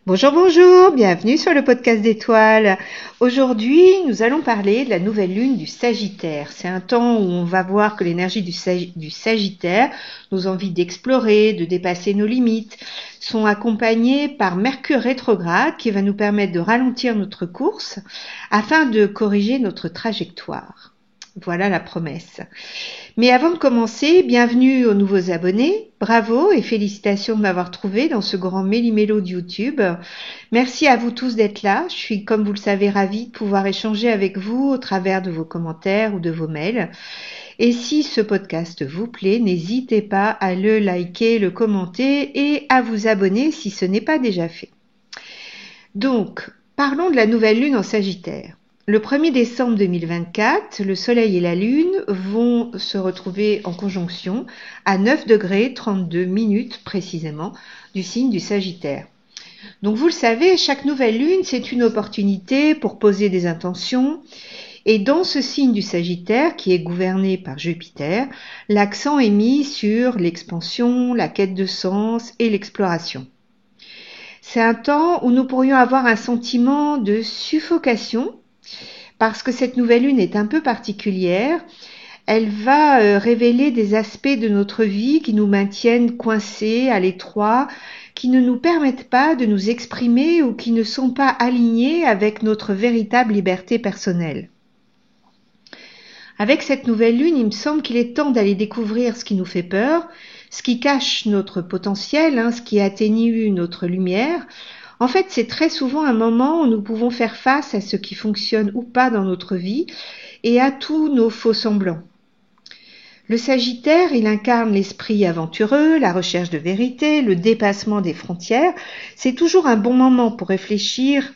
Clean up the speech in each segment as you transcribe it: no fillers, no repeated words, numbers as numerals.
Bonjour, bonjour, bienvenue sur le podcast d'étoiles. Aujourd'hui, nous allons parler de la nouvelle lune du Sagittaire. C'est un temps où on va voir que l'énergie du Sagittaire, nos envies d'explorer, de dépasser nos limites, sont accompagnées par Mercure rétrograde qui va nous permettre de ralentir notre course afin de corriger notre trajectoire. Voilà la promesse. Mais avant de commencer, bienvenue aux nouveaux abonnés. Bravo et félicitations de m'avoir trouvé dans ce grand méli-mélo de YouTube. Merci à vous tous d'être là. Je suis, comme vous le savez, ravie de pouvoir échanger avec vous au travers de vos commentaires ou de vos mails. Et si ce podcast vous plaît, n'hésitez pas à le liker, le commenter et à vous abonner si ce n'est pas déjà fait. Donc, parlons de la nouvelle lune en Sagittaire. Le 1er décembre 2024, le Soleil et la Lune vont se retrouver en conjonction à 9 degrés 32 minutes précisément du signe du Sagittaire. Donc vous le savez, chaque nouvelle lune, c'est une opportunité pour poser des intentions. Et dans ce signe du Sagittaire, qui est gouverné par Jupiter, l'accent est mis sur l'expansion, la quête de sens et l'exploration. C'est un temps où nous pourrions avoir un sentiment de suffocation, parce que cette nouvelle lune est un peu particulière. Elle va révéler des aspects de notre vie qui nous maintiennent coincés à l'étroit, qui ne nous permettent pas de nous exprimer ou qui ne sont pas alignés avec notre véritable liberté personnelle. Avec cette nouvelle lune, il me semble qu'il est temps d'aller découvrir ce qui nous fait peur, ce qui cache notre potentiel, ce qui atténue notre lumière. En fait, c'est très souvent un moment où nous pouvons faire face à ce qui fonctionne ou pas dans notre vie et à tous nos faux semblants. Le Sagittaire, il incarne l'esprit aventureux, la recherche de vérité, le dépassement des frontières. C'est toujours un bon moment pour réfléchir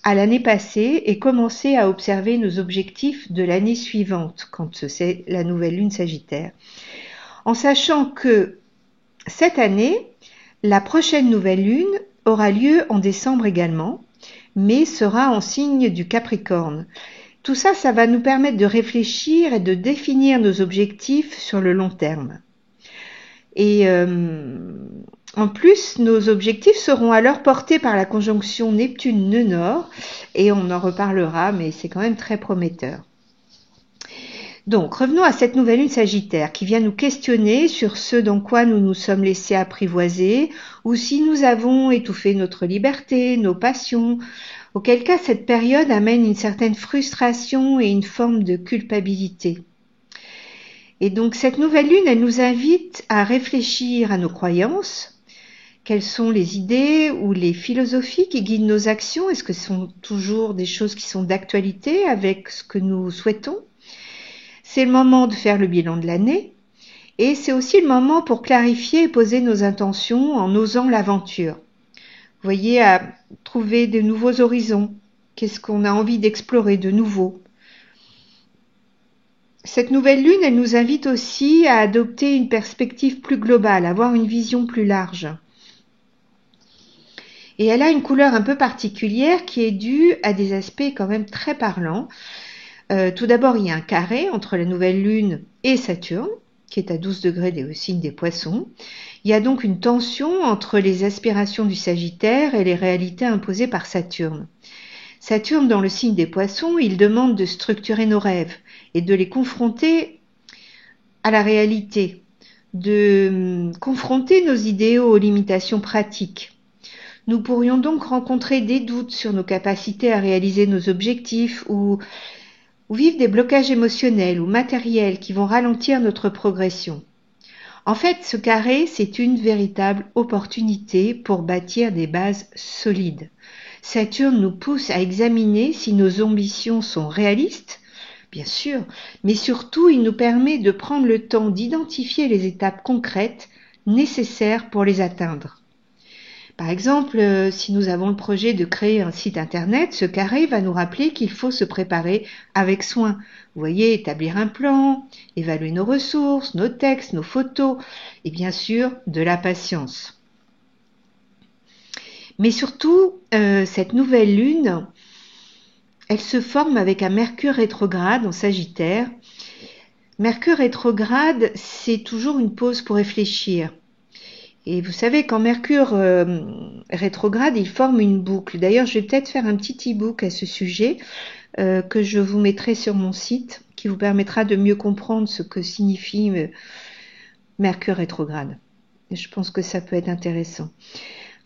à l'année passée et commencer à observer nos objectifs de l'année suivante, quand c'est la nouvelle lune Sagittaire. En sachant que cette année, la prochaine nouvelle lune aura lieu en décembre également, mais sera en signe du Capricorne. Tout ça, ça va nous permettre de réfléchir et de définir nos objectifs sur le long terme. Et en plus, nos objectifs seront alors portés par la conjonction Neptune-Nœud Nord, et on en reparlera, mais c'est quand même très prometteur. Donc, revenons à cette nouvelle lune Sagittaire qui vient nous questionner sur ce dans quoi nous nous sommes laissés apprivoiser ou si nous avons étouffé notre liberté, nos passions, auquel cas cette période amène une certaine frustration et une forme de culpabilité. Et donc, cette nouvelle lune, elle nous invite à réfléchir à nos croyances. Quelles sont les idées ou les philosophies qui guident nos actions? Est-ce que ce sont toujours des choses qui sont d'actualité avec ce que nous souhaitons? C'est le moment de faire le bilan de l'année et c'est aussi le moment pour clarifier et poser nos intentions en osant l'aventure. Vous voyez, à trouver de nouveaux horizons. Qu'est-ce qu'on a envie d'explorer de nouveau? Cette nouvelle lune, elle nous invite aussi à adopter une perspective plus globale, à avoir une vision plus large. Et elle a une couleur un peu particulière qui est due à des aspects quand même très parlants. Tout d'abord, il y a un carré entre la nouvelle lune et Saturne, qui est à 12 degrés au signe des Poissons. Il y a donc une tension entre les aspirations du Sagittaire et les réalités imposées par Saturne. Saturne, dans le signe des Poissons, il demande de structurer nos rêves et de les confronter à la réalité, de confronter nos idéaux aux limitations pratiques. Nous pourrions donc rencontrer des doutes sur nos capacités à réaliser nos objectifs ou vivre des blocages émotionnels ou matériels qui vont ralentir notre progression. En fait, ce carré, c'est une véritable opportunité pour bâtir des bases solides. Saturne nous pousse à examiner si nos ambitions sont réalistes, bien sûr, mais surtout il nous permet de prendre le temps d'identifier les étapes concrètes nécessaires pour les atteindre. Par exemple, si nous avons le projet de créer un site internet, ce carré va nous rappeler qu'il faut se préparer avec soin. Vous voyez, établir un plan, évaluer nos ressources, nos textes, nos photos et bien sûr de la patience. Mais surtout, cette nouvelle lune, elle se forme avec un Mercure rétrograde en Sagittaire. Mercure rétrograde, c'est toujours une pause pour réfléchir. Et vous savez, quand Mercure rétrograde, il forme une boucle. D'ailleurs, je vais peut-être faire un petit e-book à ce sujet que je vous mettrai sur mon site, qui vous permettra de mieux comprendre ce que signifie Mercure rétrograde. Et je pense que ça peut être intéressant.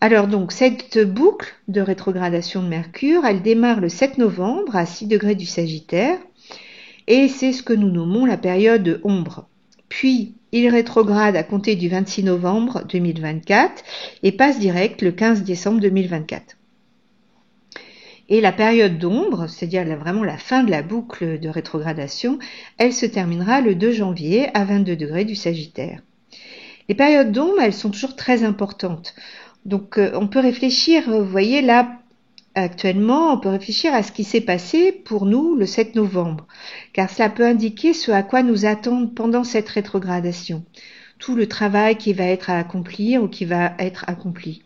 Alors donc, cette boucle de rétrogradation de Mercure, elle démarre le 7 novembre à 6 degrés du Sagittaire, et c'est ce que nous nommons la période ombre. Puis, il rétrograde à compter du 26 novembre 2024 et passe direct le 15 décembre 2024. Et la période d'ombre, c'est-à-dire vraiment la fin de la boucle de rétrogradation, elle se terminera le 2 janvier à 22 degrés du Sagittaire. Les périodes d'ombre, elles sont toujours très importantes. Donc on peut réfléchir, vous voyez là, actuellement, on peut réfléchir à ce qui s'est passé pour nous le 7 novembre, car cela peut indiquer ce à quoi nous attendre pendant cette rétrogradation, tout le travail qui va être à accomplir ou qui va être accompli.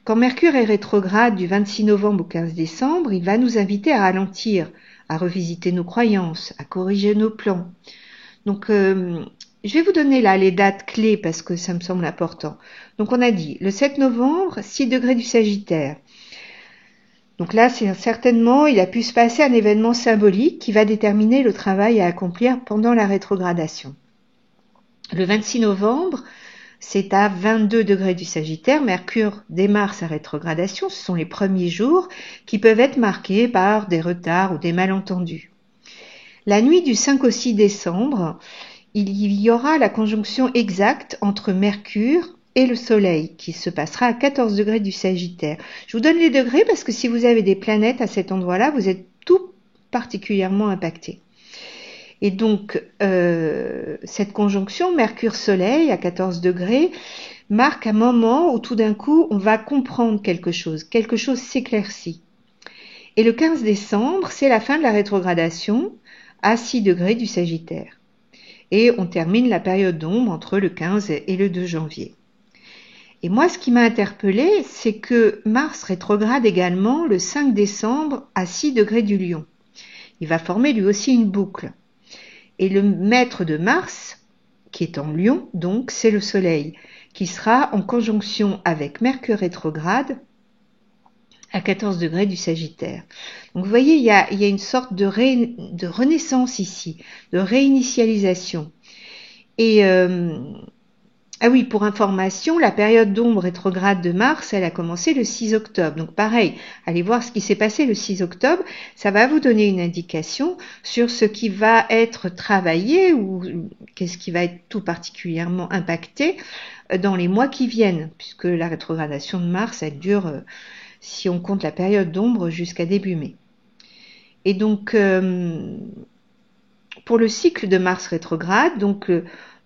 Quand Mercure est rétrograde du 26 novembre au 15 décembre, il va nous inviter à ralentir, à revisiter nos croyances, à corriger nos plans. Donc, je vais vous donner là les dates clés parce que ça me semble important. Donc, on a dit le 7 novembre, 6 degrés du Sagittaire. Donc là, c'est certainement, il a pu se passer un événement symbolique qui va déterminer le travail à accomplir pendant la rétrogradation. Le 26 novembre, c'est à 22 degrés du Sagittaire, Mercure démarre sa rétrogradation. Ce sont les premiers jours qui peuvent être marqués par des retards ou des malentendus. La nuit du 5 au 6 décembre, il y aura la conjonction exacte entre Mercure et le Soleil qui se passera à 14 degrés du Sagittaire. Je vous donne les degrés parce que si vous avez des planètes à cet endroit-là, vous êtes tout particulièrement impacté. Et donc, cette conjonction Mercure-Soleil à 14 degrés marque un moment où tout d'un coup, on va comprendre quelque chose s'éclaircit. Et le 15 décembre, c'est la fin de la rétrogradation à 6 degrés du Sagittaire. Et on termine la période d'ombre entre le 15 et le 2 janvier. Et moi, ce qui m'a interpellée, c'est que Mars rétrograde également le 5 décembre à 6 degrés du Lion. Il va former lui aussi une boucle. Et le maître de Mars, qui est en Lion, donc, c'est le Soleil, qui sera en conjonction avec Mercure rétrograde à 14 degrés du Sagittaire. Donc, vous voyez, il y a une sorte de renaissance ici, de réinitialisation. Et, ah oui, pour information, la période d'ombre rétrograde de Mars, elle a commencé le 6 octobre. Donc pareil, allez voir ce qui s'est passé le 6 octobre. Ça va vous donner une indication sur ce qui va être travaillé ou qu'est-ce qui va être tout particulièrement impacté dans les mois qui viennent, puisque la rétrogradation de Mars, elle dure, si on compte la période d'ombre, jusqu'à début mai. Et donc, pour le cycle de Mars rétrograde, donc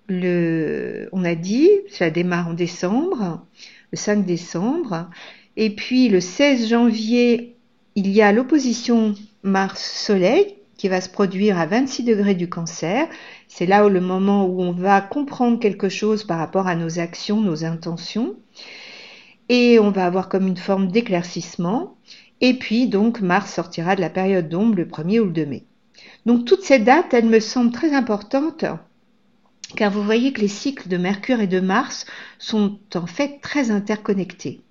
on a dit, ça démarre en décembre, le 5 décembre, et puis le 16 janvier, il y a l'opposition Mars-Soleil qui va se produire à 26 degrés du Cancer. C'est là le moment où on va comprendre quelque chose par rapport à nos actions, nos intentions, et on va avoir comme une forme d'éclaircissement. Et puis donc Mars sortira de la période d'ombre le 1er ou le 2 mai. Donc toutes ces dates, elles me semblent très importantes, car vous voyez que les cycles de Mercure et de Mars sont en fait très interconnectés.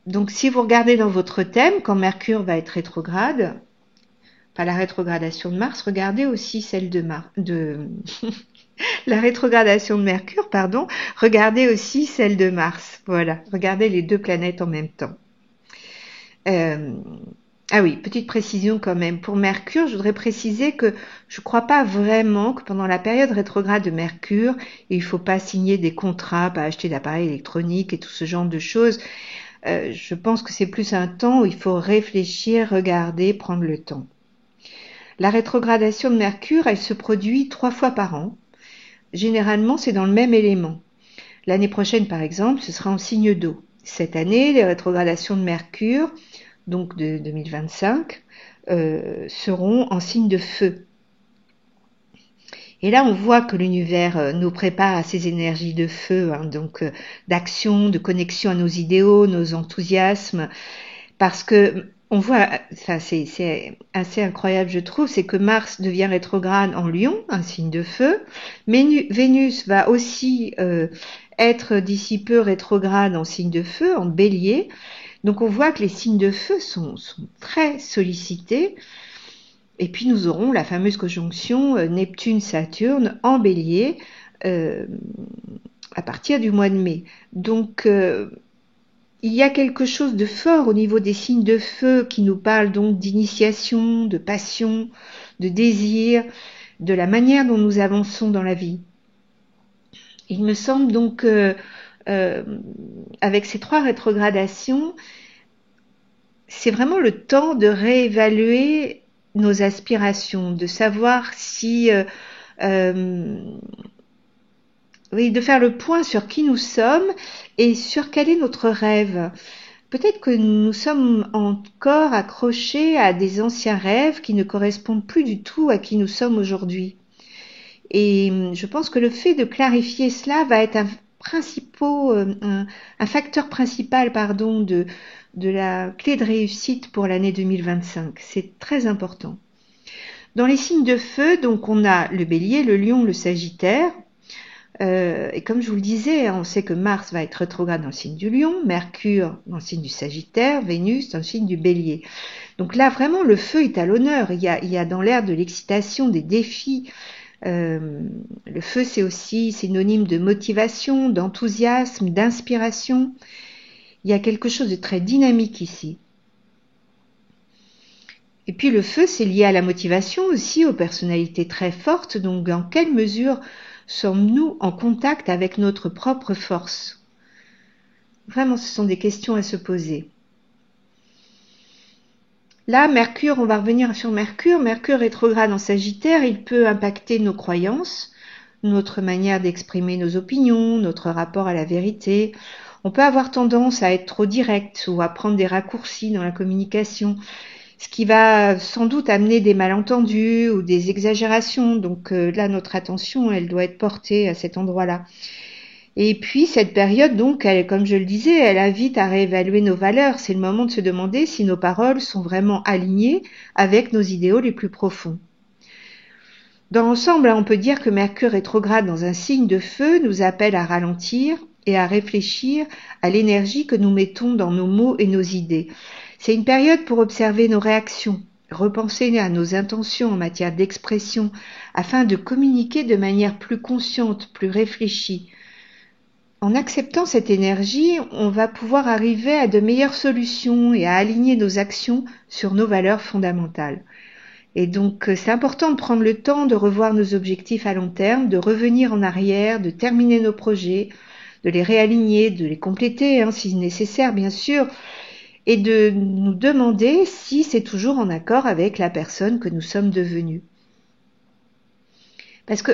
Donc si vous regardez dans votre thème, quand Mercure va être rétrograde, pas la rétrogradation de Mars, regardez aussi celle la rétrogradation de Mercure, pardon, regardez aussi celle de Mars. Voilà, regardez les deux planètes en même temps. Ah oui, petite précision quand même. Pour Mercure, je voudrais préciser que je ne crois pas vraiment que pendant la période rétrograde de Mercure, il ne faut pas signer des contrats, pas acheter d'appareils électroniques et tout ce genre de choses. Je pense que c'est plus un temps où il faut réfléchir, regarder, prendre le temps. La rétrogradation de Mercure, elle se produit 3 fois par an. Généralement, c'est dans le même élément. L'année prochaine, par exemple, ce sera en signe d'eau. Cette année, les rétrogradations de Mercure, donc de 2025, seront en signe de feu. Et là, on voit que l'univers nous prépare à ces énergies de feu, donc d'action, de connexion à nos idéaux, nos enthousiasmes, parce que on voit, ça c'est assez incroyable je trouve, c'est que Mars devient rétrograde en Lion, un signe de feu. Vénus va aussi être d'ici peu rétrograde en signe de feu, en Bélier. Donc on voit que les signes de feu sont très sollicités. Et puis nous aurons la fameuse conjonction Neptune-Saturne en Bélier euh, à partir du mois de mai. Donc il y a quelque chose de fort au niveau des signes de feu qui nous parle donc d'initiation, de passion, de désir, de la manière dont nous avançons dans la vie. Il me semble donc avec ces 3 rétrogradations, c'est vraiment le temps de réévaluer nos aspirations, de savoir si oui, de faire le point sur qui nous sommes et sur quel est notre rêve. Peut-être que nous sommes encore accrochés à des anciens rêves qui ne correspondent plus du tout à qui nous sommes aujourd'hui. Et je pense que le fait de clarifier cela va être un facteur principal de la clé de réussite pour l'année 2025. C'est très important. Dans les signes de feu, donc on a le bélier, le lion, le sagittaire. Et comme je vous le disais, on sait que Mars va être rétrograde dans le signe du lion, Mercure dans le signe du sagittaire, Vénus dans le signe du bélier. Donc là, vraiment, le feu est à l'honneur. Il y a dans l'air de l'excitation, des défis. Le feu, c'est aussi synonyme de motivation, d'enthousiasme, d'inspiration. Il y a quelque chose de très dynamique ici. Et puis le feu, c'est lié à la motivation aussi, aux personnalités très fortes. Donc dans quelle mesure sommes-nous en contact avec notre propre force? Vraiment, ce sont des questions à se poser. Là, Mercure, on va revenir sur Mercure. Mercure rétrograde en Sagittaire, il peut impacter nos croyances, notre manière d'exprimer nos opinions, notre rapport à la vérité. On peut avoir tendance à être trop direct ou à prendre des raccourcis dans la communication, ce qui va sans doute amener des malentendus ou des exagérations. Donc là, notre attention, elle doit être portée à cet endroit-là. Et puis cette période, donc, comme je le disais, elle invite à réévaluer nos valeurs. C'est le moment de se demander si nos paroles sont vraiment alignées avec nos idéaux les plus profonds. Dans l'ensemble, on peut dire que Mercure rétrograde dans un signe de feu nous appelle à ralentir et à réfléchir à l'énergie que nous mettons dans nos mots et nos idées. C'est une période pour observer nos réactions, repenser à nos intentions en matière d'expression afin de communiquer de manière plus consciente, plus réfléchie. En acceptant cette énergie, on va pouvoir arriver à de meilleures solutions et à aligner nos actions sur nos valeurs fondamentales. Et donc, c'est important de prendre le temps de revoir nos objectifs à long terme, de revenir en arrière, de terminer nos projets, de les réaligner, de les compléter, si nécessaire, bien sûr, et de nous demander si c'est toujours en accord avec la personne que nous sommes devenus. Parce que,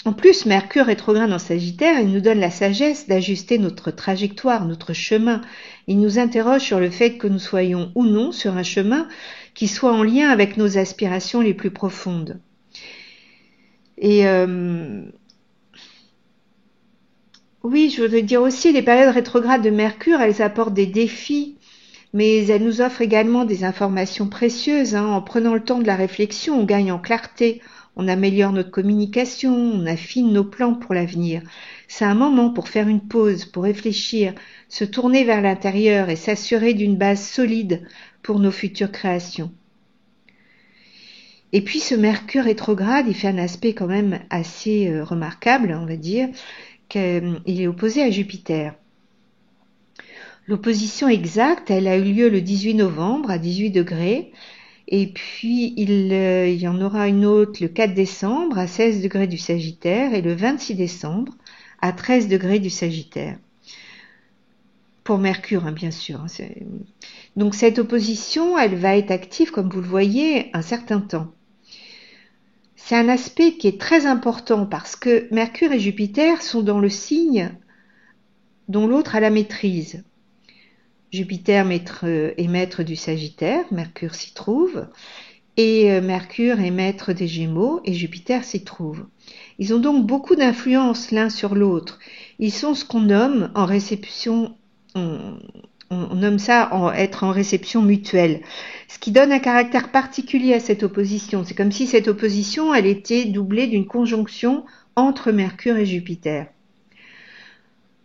en plus, Mercure rétrograde en Sagittaire, il nous donne la sagesse d'ajuster notre trajectoire, notre chemin. Il nous interroge sur le fait que nous soyons ou non sur un chemin qui soit en lien avec nos aspirations les plus profondes. Et oui, je voudrais dire aussi, les périodes rétrogrades de Mercure, elles apportent des défis, mais elles nous offrent également des informations précieuses. En prenant le temps de la réflexion, on gagne en clarté, on améliore notre communication, on affine nos plans pour l'avenir. C'est un moment pour faire une pause, pour réfléchir, se tourner vers l'intérieur et s'assurer d'une base solide pour nos futures créations. Et puis ce Mercure rétrograde, il fait un aspect quand même assez remarquable, on va dire, qu'il est opposé à Jupiter. L'opposition exacte, elle a eu lieu le 18 novembre à 18 degrés, et puis il y en aura une autre le 4 décembre à 16 degrés du Sagittaire et le 26 décembre à 13 degrés du Sagittaire. Pour Mercure, bien sûr. Donc cette opposition, elle va être active, comme vous le voyez, un certain temps. C'est un aspect qui est très important parce que Mercure et Jupiter sont dans le signe dont l'autre a la maîtrise. Jupiter est maître du Sagittaire, Mercure s'y trouve, et Mercure est maître des Gémeaux et Jupiter s'y trouve. Ils ont donc beaucoup d'influence l'un sur l'autre. Ils sont ce qu'on nomme en réception on nomme ça être en réception mutuelle, ce qui donne un caractère particulier à cette opposition. C'est comme si cette opposition, elle était doublée d'une conjonction entre Mercure et Jupiter.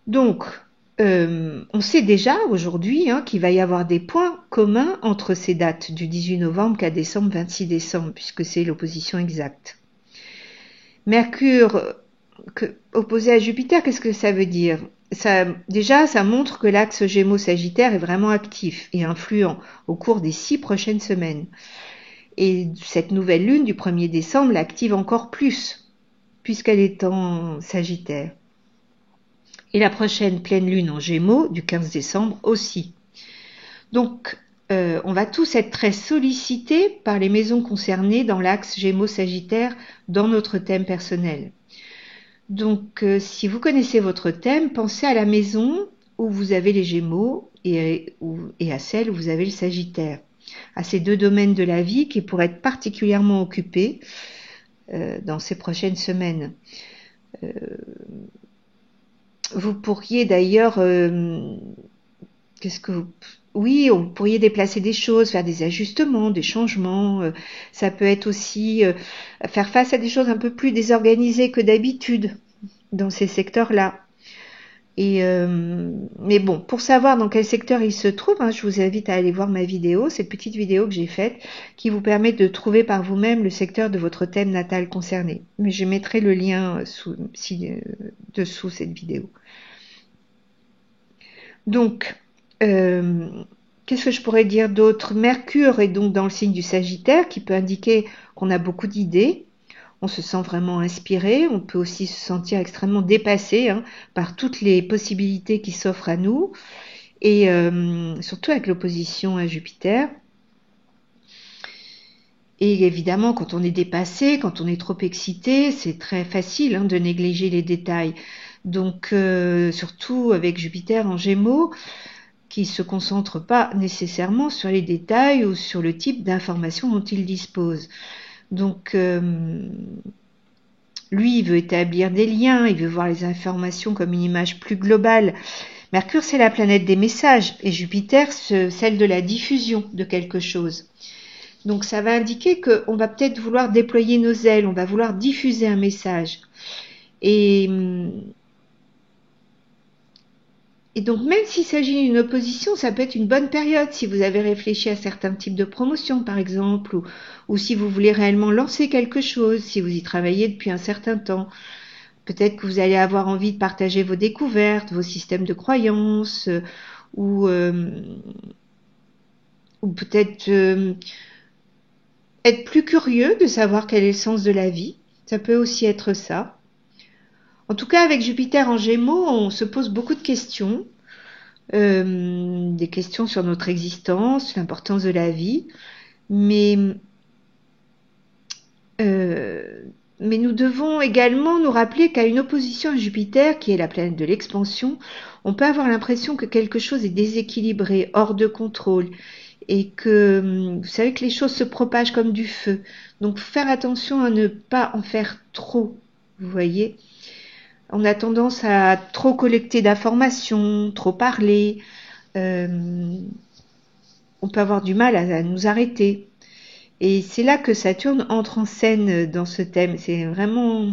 Donc, on sait déjà aujourd'hui qu'il va y avoir des points communs entre ces dates du 18 novembre, 4 décembre, 26 décembre, puisque c'est l'opposition exacte. Mercure opposé à Jupiter, qu'est-ce que ça veut dire? Déjà, ça montre que l'axe Gémeaux-Sagittaire est vraiment actif et influent au cours des 6 prochaines semaines. Et cette nouvelle lune du 1er décembre l'active encore plus, puisqu'elle est en Sagittaire. Et la prochaine pleine lune en Gémeaux du 15 décembre aussi. Donc, on va tous être très sollicités par les maisons concernées dans l'axe Gémeaux-Sagittaire dans notre thème personnel. Donc, si vous connaissez votre thème, pensez à la maison où vous avez les Gémeaux et à celle où vous avez le Sagittaire. À ces deux domaines de la vie qui pourraient être particulièrement occupés dans ces prochaines semaines. Vous pourriez d'ailleurs, oui, on pourriez déplacer des choses, faire des ajustements, des changements. Ça peut être aussi faire face à des choses un peu plus désorganisées que d'habitude dans ces secteurs-là. Mais bon, pour savoir dans quel secteur il se trouve, je vous invite à aller voir ma vidéo, cette petite vidéo que j'ai faite, qui vous permet de trouver par vous-même le secteur de votre thème natal concerné. Mais je mettrai le lien dessous cette vidéo. Donc, qu'est-ce que je pourrais dire d'autre? Mercure est donc dans le signe du Sagittaire, qui peut indiquer qu'on a beaucoup d'idées. On se sent vraiment inspiré, on peut aussi se sentir extrêmement dépassé par toutes les possibilités qui s'offrent à nous, et surtout avec l'opposition à Jupiter. Et évidemment, quand on est dépassé, quand on est trop excité, c'est très facile de négliger les détails. Donc, surtout avec Jupiter en Gémeaux, qui ne se concentre pas nécessairement sur les détails ou sur le type d'informations dont il dispose. Donc, lui, il veut établir des liens, il veut voir les informations comme une image plus globale. Mercure, c'est la planète des messages, et Jupiter, celle de la diffusion de quelque chose. Donc, ça va indiquer qu'on va peut-être vouloir déployer nos ailes, on va vouloir diffuser un message. Et donc, même s'il s'agit d'une opposition, ça peut être une bonne période si vous avez réfléchi à certains types de promotions, par exemple, ou si vous voulez réellement lancer quelque chose, si vous y travaillez depuis un certain temps. Peut-être que vous allez avoir envie de partager vos découvertes, vos systèmes de croyances, ou peut-être être plus curieux de savoir quel est le sens de la vie. Ça peut aussi être ça. En tout cas, avec Jupiter en Gémeaux, on se pose beaucoup de questions. Des questions sur notre existence, l'importance de la vie. Mais nous devons également nous rappeler qu'à une opposition à Jupiter, qui est la planète de l'expansion, on peut avoir l'impression que quelque chose est déséquilibré, hors de contrôle, et que vous savez que les choses se propagent comme du feu. Donc faire attention à ne pas en faire trop, vous voyez. On a tendance à trop collecter d'informations, trop parler. On peut avoir du mal à nous arrêter. Et c'est là que Saturne entre en scène dans ce thème. C'est vraiment...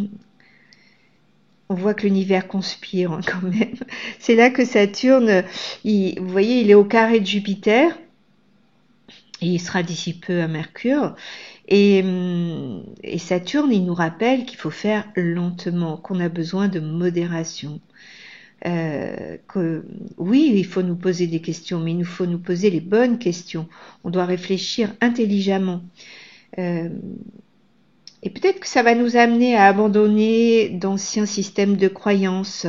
On voit que l'univers conspire quand même. C'est là que Saturne, vous voyez, il est au carré de Jupiter. Et il sera d'ici peu à Mercure. Et Saturne, il nous rappelle qu'il faut faire lentement, qu'on a besoin de modération. Oui, il faut nous poser des questions, mais il faut nous poser les bonnes questions. On doit réfléchir intelligemment. Et peut-être que ça va nous amener à abandonner d'anciens systèmes de croyances,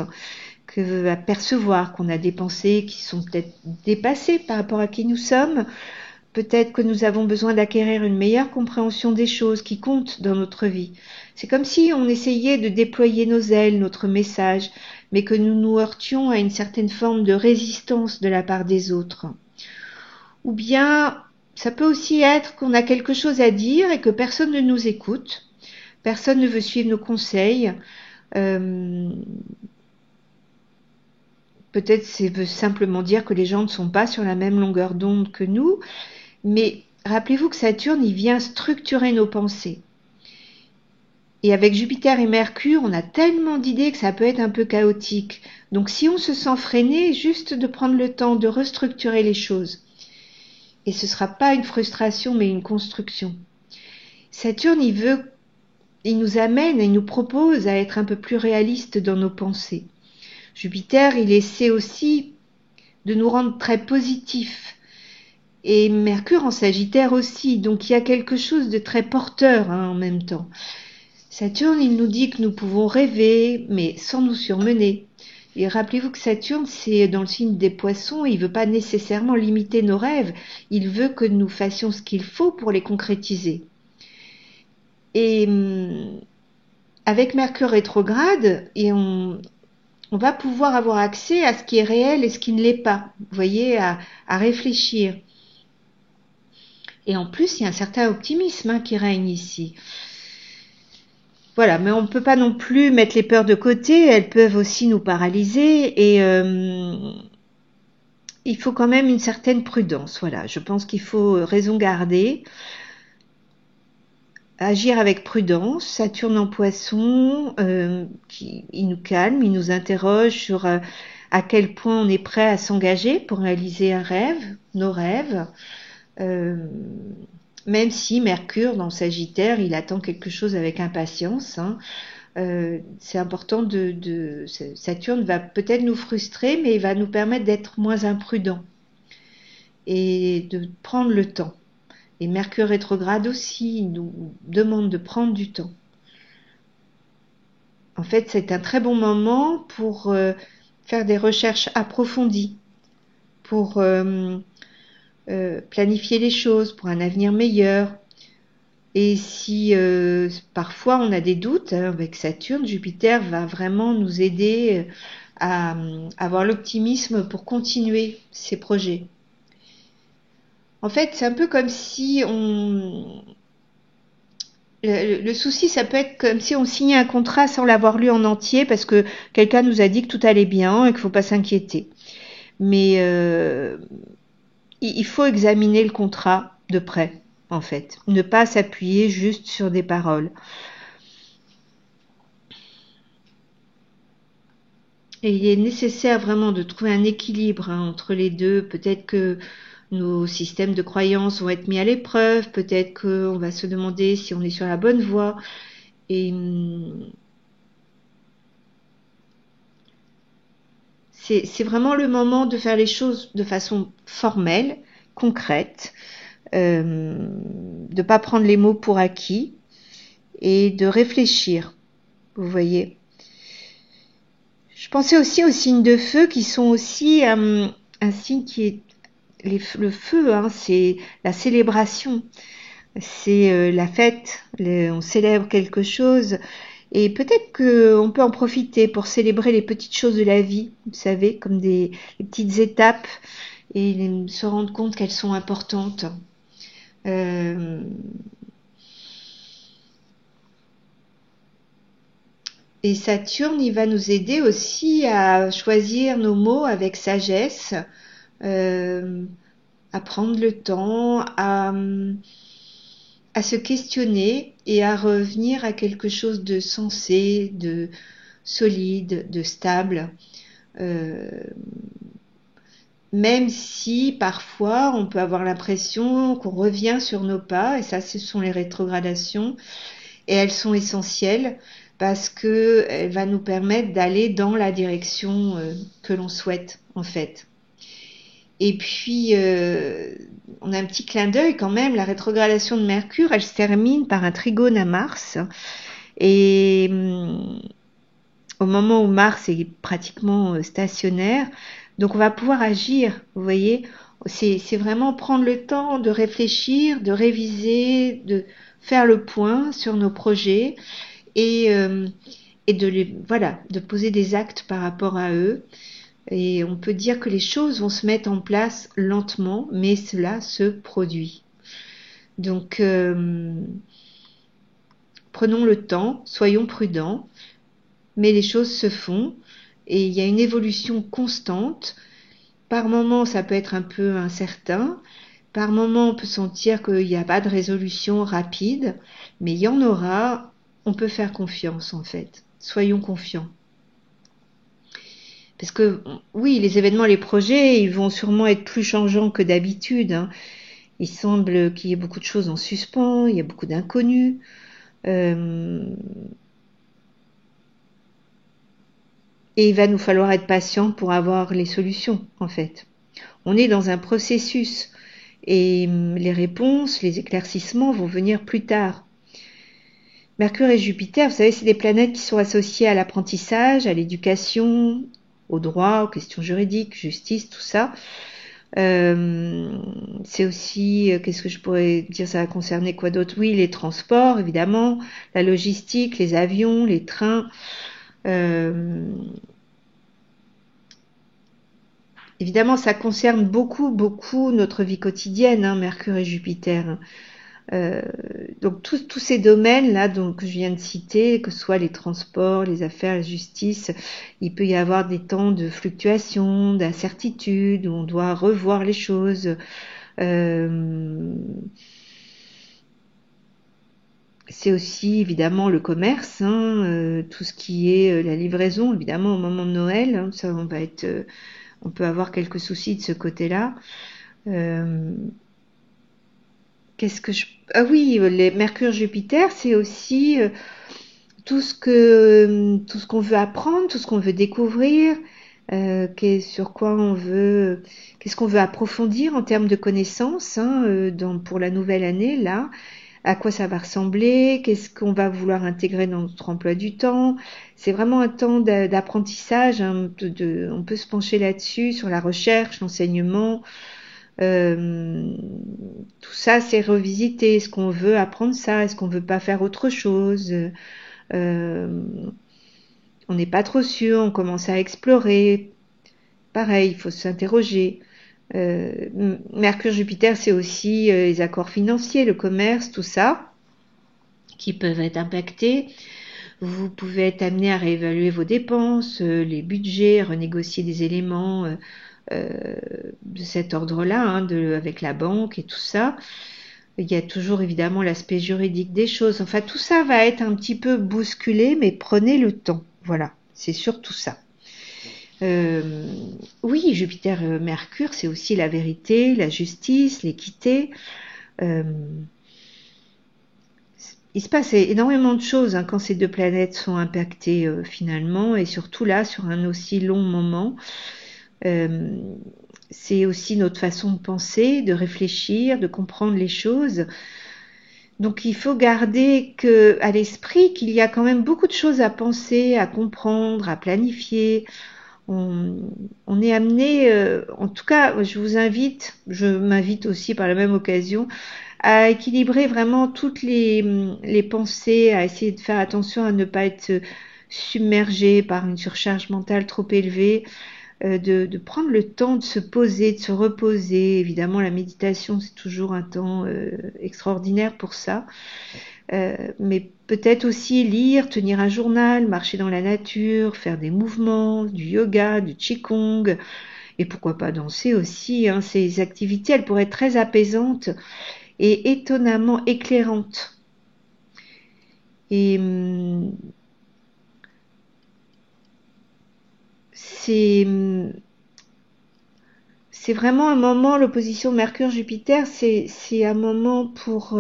à percevoir qu'on a des pensées qui sont peut-être dépassées par rapport à qui nous sommes. Peut-être que nous avons besoin d'acquérir une meilleure compréhension des choses qui comptent dans notre vie. C'est comme si on essayait de déployer nos ailes, notre message, mais que nous nous heurtions à une certaine forme de résistance de la part des autres. Ou bien, ça peut aussi être qu'on a quelque chose à dire et que personne ne nous écoute, personne ne veut suivre nos conseils, Peut-être ça veut simplement dire que les gens ne sont pas sur la même longueur d'onde que nous, mais rappelez-vous que Saturne, il vient structurer nos pensées. Et avec Jupiter et Mercure, on a tellement d'idées que ça peut être un peu chaotique. Donc si on se sent freiné, juste de prendre le temps de restructurer les choses. Et ce ne sera pas une frustration, mais une construction. Saturne, il nous amène, il nous propose à être un peu plus réaliste dans nos pensées. Jupiter, il essaie aussi de nous rendre très positifs. Et Mercure en Sagittaire aussi, donc il y a quelque chose de très porteur en même temps. Saturne, il nous dit que nous pouvons rêver, mais sans nous surmener. Et rappelez-vous que Saturne, c'est dans le signe des Poissons, il ne veut pas nécessairement limiter nos rêves, il veut que nous fassions ce qu'il faut pour les concrétiser. Et avec Mercure rétrograde, on va pouvoir avoir accès à ce qui est réel et ce qui ne l'est pas. Vous voyez, à réfléchir. Et en plus, il y a un certain optimisme qui règne ici. Voilà, mais on ne peut pas non plus mettre les peurs de côté, elles peuvent aussi nous paralyser et il faut quand même une certaine prudence. Voilà, je pense qu'il faut raison garder, agir avec prudence. Saturne en Poisson, il nous calme, il nous interroge sur à quel point on est prêt à s'engager pour réaliser un rêve, nos rêves. Même si Mercure, dans Sagittaire, il attend quelque chose avec impatience. C'est important Saturne va peut-être nous frustrer, mais il va nous permettre d'être moins imprudents et de prendre le temps. Et Mercure rétrograde aussi nous demande de prendre du temps. En fait, c'est un très bon moment pour faire des recherches approfondies, pour planifier les choses pour un avenir meilleur. Et si parfois on a des doutes avec Saturne, Jupiter va vraiment nous aider à avoir l'optimisme pour continuer ces projets. En fait, c'est un peu comme si le souci, ça peut être comme si on signait un contrat sans l'avoir lu en entier parce que quelqu'un nous a dit que tout allait bien et qu'il ne faut pas s'inquiéter. Mais il faut examiner le contrat de près, en fait. Ne pas s'appuyer juste sur des paroles. Et il est nécessaire vraiment de trouver un équilibre entre les deux. Peut-être que nos systèmes de croyances vont être mis à l'épreuve. Peut-être qu'on va se demander si on est sur la bonne voie. Et c'est vraiment le moment de faire les choses de façon formelle, concrète, de ne pas prendre les mots pour acquis et de réfléchir, vous voyez. Je pensais aussi aux signes de feu qui sont aussi un signe qui est le feu, c'est la célébration, c'est la fête, on célèbre quelque chose et peut-être qu'on peut en profiter pour célébrer les petites choses de la vie, vous savez, comme les petites étapes et se rendre compte qu'elles sont importantes. Et Saturne, il va nous aider aussi à choisir nos mots avec sagesse, à prendre le temps, à se questionner et à revenir à quelque chose de sensé, de solide, de stable. Même si parfois on peut avoir l'impression qu'on revient sur nos pas, et ça ce sont les rétrogradations, et elles sont essentielles parce qu'elles vont nous permettre d'aller dans la direction que l'on souhaite en fait. Et puis on a un petit clin d'œil quand même, la rétrogradation de Mercure, elle se termine par un trigone à Mars, et au moment où Mars est pratiquement stationnaire, donc on va pouvoir agir, vous voyez, c'est vraiment prendre le temps de réfléchir, de réviser, de faire le point sur nos projets et de poser des actes par rapport à eux. Et on peut dire que les choses vont se mettre en place lentement, mais cela se produit. Donc prenons le temps, soyons prudents, mais les choses se font et il y a une évolution constante. Par moments, ça peut être un peu incertain. Par moments, on peut sentir qu'il n'y a pas de résolution rapide, mais il y en aura. On peut faire confiance, en fait. Soyons confiants. Parce que, oui, les événements, les projets, ils vont sûrement être plus changeants que d'habitude, hein. Il semble qu'il y ait beaucoup de choses en suspens, il y a beaucoup d'inconnus. Euh, et il va nous falloir être patient pour avoir les solutions, en fait. On est dans un processus et les réponses, les éclaircissements vont venir plus tard. Mercure et Jupiter, vous savez, c'est des planètes qui sont associées à l'apprentissage, à l'éducation, au droit, aux questions juridiques, justice, tout ça. C'est aussi, qu'est-ce que je pourrais dire, ça va concerner quoi d'autre? Oui, les transports, évidemment, la logistique, les avions, les trains. Évidemment, ça concerne beaucoup notre vie quotidienne, hein, Mercure et Jupiter. Donc tous ces domaines-là que je viens de citer, que ce soit les transports, les affaires, la justice, il peut y avoir des temps de fluctuation, d'incertitude, où on doit revoir les choses. C'est aussi évidemment le commerce, hein, tout ce qui est la livraison, évidemment au moment de Noël, hein, ça on peut avoir quelques soucis de ce côté-là. Ah oui, les Mercure-Jupiter, c'est aussi tout ce qu'on veut apprendre, tout ce qu'on veut découvrir, sur quoi qu'est-ce qu'on veut approfondir en termes de connaissances, hein, pour la nouvelle année là. À quoi ça va ressembler, qu'est-ce qu'on va vouloir intégrer dans notre emploi du temps. C'est vraiment un temps d'apprentissage, hein, on peut se pencher là-dessus, sur la recherche, l'enseignement. Tout ça, c'est revisiter. Est-ce qu'on veut apprendre ça? Est-ce qu'on veut pas faire autre chose? On n'est pas trop sûr, on commence à explorer. Pareil, il faut s'interroger. Mercure-Jupiter, c'est aussi les accords financiers, le commerce, tout ça, qui peuvent être impactés. Vous pouvez être amené à réévaluer vos dépenses, les budgets, renégocier des éléments de cet ordre-là, hein, avec la banque et tout ça. Il y a toujours évidemment l'aspect juridique des choses. Enfin, tout ça va être un petit peu bousculé, mais prenez le temps. Voilà, c'est surtout ça. Oui, Jupiter-Mercure, c'est aussi la vérité, la justice, l'équité. Il se passe énormément de choses, hein, quand ces deux planètes sont impactées finalement, et surtout là, sur un aussi long moment. C'est aussi notre façon de penser, de réfléchir, de comprendre les choses. Donc il faut garder à l'esprit qu'il y a quand même beaucoup de choses à penser, à comprendre, à planifier. On est amené, en tout cas, je m'invite aussi par la même occasion, à équilibrer vraiment toutes les pensées, à essayer de faire attention à ne pas être submergé par une surcharge mentale trop élevée, de prendre le temps de se poser, de se reposer. Évidemment, la méditation, c'est toujours un temps extraordinaire pour ça. Mais peut-être aussi lire, tenir un journal, marcher dans la nature, faire des mouvements, du yoga, du qigong, et pourquoi pas danser aussi, hein. Ces activités, elles pourraient être très apaisantes et étonnamment éclairantes. Et c'est vraiment un moment, l'opposition Mercure-Jupiter, c'est un moment pour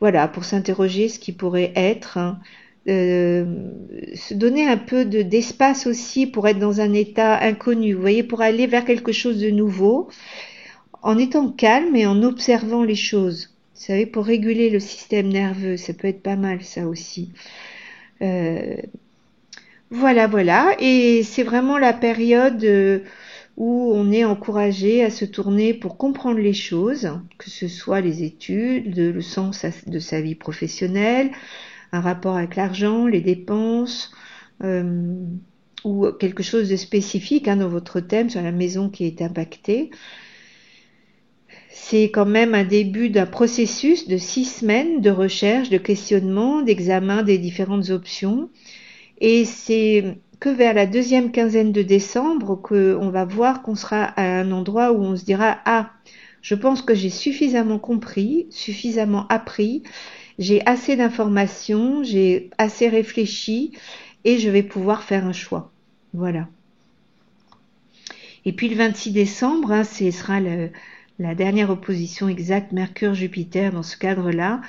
voilà, pour s'interroger ce qui pourrait être, hein. Se donner un peu d'espace aussi pour être dans un état inconnu, vous voyez, pour aller vers quelque chose de nouveau, en étant calme et en observant les choses. Vous savez, pour réguler le système nerveux, ça peut être pas mal ça aussi. Voilà, et c'est vraiment la période où on est encouragé à se tourner pour comprendre les choses, que ce soit les études, le sens de sa vie professionnelle, un rapport avec l'argent, les dépenses, ou quelque chose de spécifique, hein, dans votre thème sur la maison qui est impactée. C'est quand même un début d'un processus de 6 semaines de recherche, de questionnement, d'examen des différentes options. Et c'est que vers la deuxième quinzaine de décembre qu'on va voir qu'on sera à un endroit où on se dira « Ah, je pense que j'ai suffisamment compris, suffisamment appris, j'ai assez d'informations, j'ai assez réfléchi et je vais pouvoir faire un choix. » Voilà. Et puis le 26 décembre, hein, ce sera la dernière opposition exacte Mercure-Jupiter dans ce cadre-là.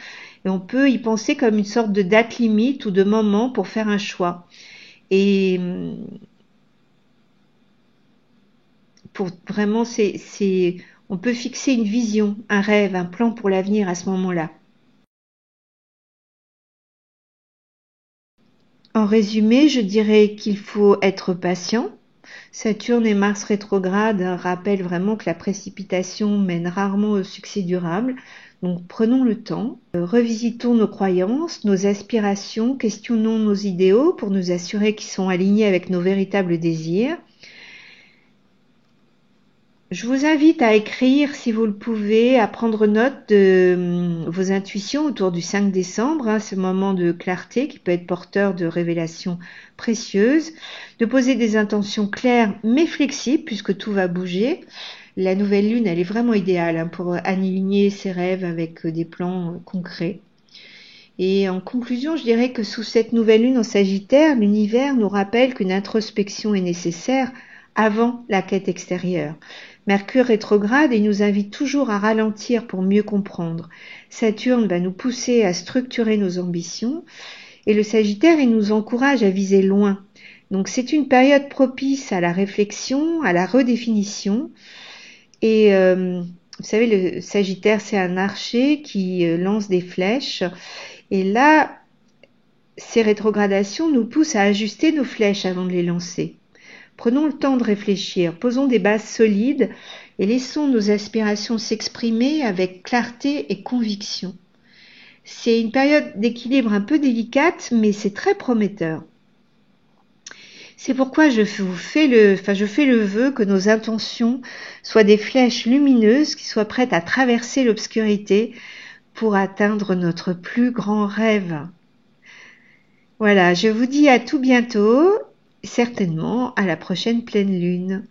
Et on peut y penser comme une sorte de date limite ou de moment pour faire un choix. Et pour vraiment, on peut fixer une vision, un rêve, un plan pour l'avenir à ce moment-là. En résumé, je dirais qu'il faut être patient. Saturne et Mars rétrograde rappellent vraiment que la précipitation mène rarement au succès durable. Donc prenons le temps, revisitons nos croyances, nos aspirations, questionnons nos idéaux pour nous assurer qu'ils sont alignés avec nos véritables désirs. Je vous invite à écrire, si vous le pouvez, à prendre note de vos intuitions autour du 5 décembre, hein, ce moment de clarté qui peut être porteur de révélations précieuses, de poser des intentions claires mais flexibles puisque tout va bouger. La nouvelle lune, elle est vraiment idéale hein, pour aligner ses rêves avec des plans concrets. Et en conclusion, je dirais que sous cette nouvelle lune en Sagittaire, l'univers nous rappelle qu'une introspection est nécessaire avant la quête extérieure. Mercure rétrograde et nous invite toujours à ralentir pour mieux comprendre. Saturne va nous pousser à structurer nos ambitions et le Sagittaire, il nous encourage à viser loin. Donc c'est une période propice à la réflexion, à la redéfinition. Et vous savez, le Sagittaire, c'est un archer qui lance des flèches. Et là, ces rétrogradations nous poussent à ajuster nos flèches avant de les lancer. Prenons le temps de réfléchir, posons des bases solides et laissons nos aspirations s'exprimer avec clarté et conviction. C'est une période d'équilibre un peu délicate, mais c'est très prometteur. C'est pourquoi je fais le vœu que nos intentions soient des flèches lumineuses qui soient prêtes à traverser l'obscurité pour atteindre notre plus grand rêve. Voilà, je vous dis à tout bientôt, certainement à la prochaine pleine lune.